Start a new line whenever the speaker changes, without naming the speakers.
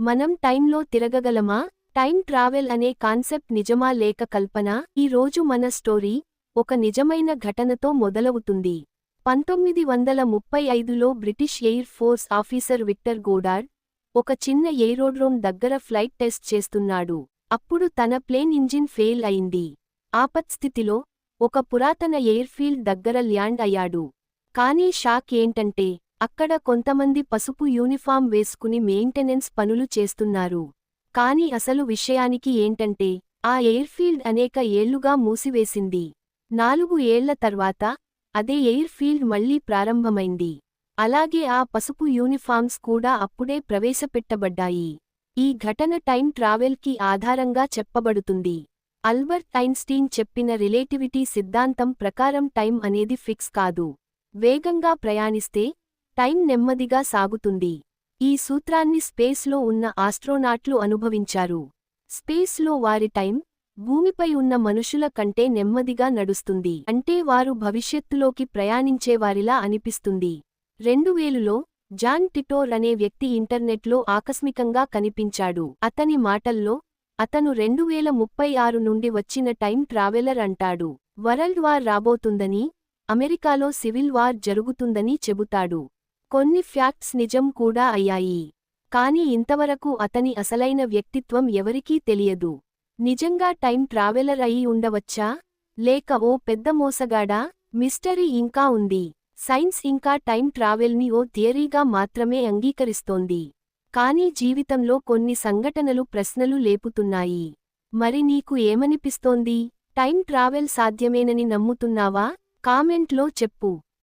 మనం టైంలో తిరగగలమా? Time travel అనే కాన్సెప్ట్ నిజమా లేక కల్పనా? ఈ రోజు మన స్టోరీ ఒక నిజమైన ఘటనతో మొదలవుతుంది. 1935లో British air force officer Victor Goddard ఒక చిన్న ఏరోడ్రోమ్ దగ్గర ఫ్లైట్ టెస్ట్ చేస్తున్నాడు. అప్పుడు తన ప్లేన్ ఇంజిన్ ఫెయిల్ అయింది. ఆపత్స్థితిలో ఒక పురాతన ఎయిర్ఫీల్డ్ దగ్గర ల్యాండ్ అయ్యాడు. కానీ షాక్ ఏంటంటే అక్కడ కొంతమంది పసుపు యూనిఫామ్ వేసుకుని మెయింటెనెన్స్ పనులు చేస్తున్నారు. కానీ అసలు విషయానికి ఏంటంటే ఆ ఎయిర్ఫీల్డ్ అనేక ఏళ్లుగా మూసివేసింది. 4 ఏళ్ల తర్వాత అదే ఎయిర్ఫీల్డ్ మళ్లీ ప్రారంభమైంది. అలాగే ఆ పసుపు యూనిఫామ్స్ కూడా అప్పుడే ప్రవేశపెట్టబడ్డాయి. ఈ ఘటన టైం ట్రావెల్కి ఆధారంగా చెప్పబడుతుంది. అల్బర్ట్ ఐన్స్టీన్ చెప్పిన రిలేటివిటీ సిద్ధాంతం ప్రకారం టైం అనేది ఫిక్స్ కాదు. వేగంగా ప్రయాణిస్తే టైం నెమ్మదిగా సాగుతుంది. ఈ సూత్రాన్ని స్పేస్లో ఉన్న ఆస్ట్రోనాట్లు అనుభవించారు. స్పేస్లో వారి టైం భూమిపై ఉన్న మనుషుల కంటే నెమ్మదిగా నడుస్తుంది. అంటే వారు భవిష్యత్తులోకి ప్రయాణించేవారిలా అనిపిస్తుంది. 2000లో జాన్ టిటోర్ అనే వ్యక్తి ఇంటర్నెట్లో ఆకస్మికంగా కనిపించాడు. అతని మాటల్లో అతను 2036 నుండి వచ్చిన టైం ట్రావెలర్ అంటాడు. వరల్డ్ వార్ రాబోతుందని, అమెరికాలో సివిల్ వార్ జరుగుతుందని చెబుతాడు. కొన్ని ఫ్యాక్ట్స్ నిజం కూడా అయ్యాయి. కానీ ఇంతవరకు అతని అసలైన వ్యక్తిత్వం ఎవరికీ తెలియదు. నిజంగా టైం ట్రావెలర్ అయి ఉండవచ్చా? లేక ఓ పెద్ద మోసగాడా? మిస్టరీ ఇంకా ఉంది. సైన్స్ ఇంకా టైం ట్రావెల్ని ఓ థియరీగా మాత్రమే అంగీకరిస్తోంది. కానీ జీవితంలో కొన్ని సంఘటనలు ప్రశ్నలు లేపుతున్నాయి. మరి నీకు ఏమనిపిస్తోంది? టైం ట్రావెల్ సాధ్యమేనని నమ్ముతున్నావా? కామెంట్లో చెప్పు.